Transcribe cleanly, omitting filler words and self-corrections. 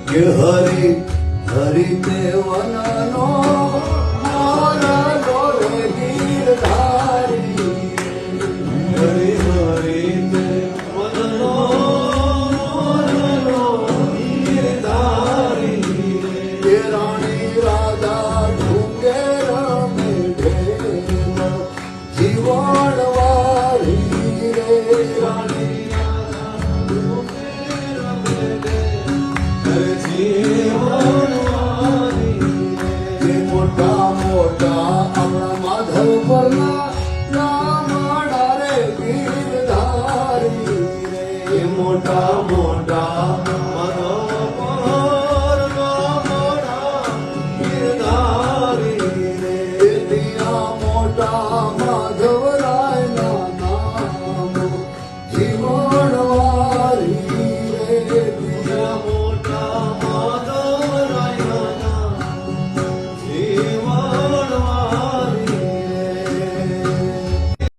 કે હરી હરી તે વનનો મોર ગોરે ગીરધારી હરી હરી તે વનનો મોરલો ગીરધારી કે રાણી રાજા ઢૂંગે રમે ઢેલ જીવણ વાળી રે રાણી મોટા મોટા આપણા માધવ પરના નામડા રે ગીરધારી રે મોટા મોટા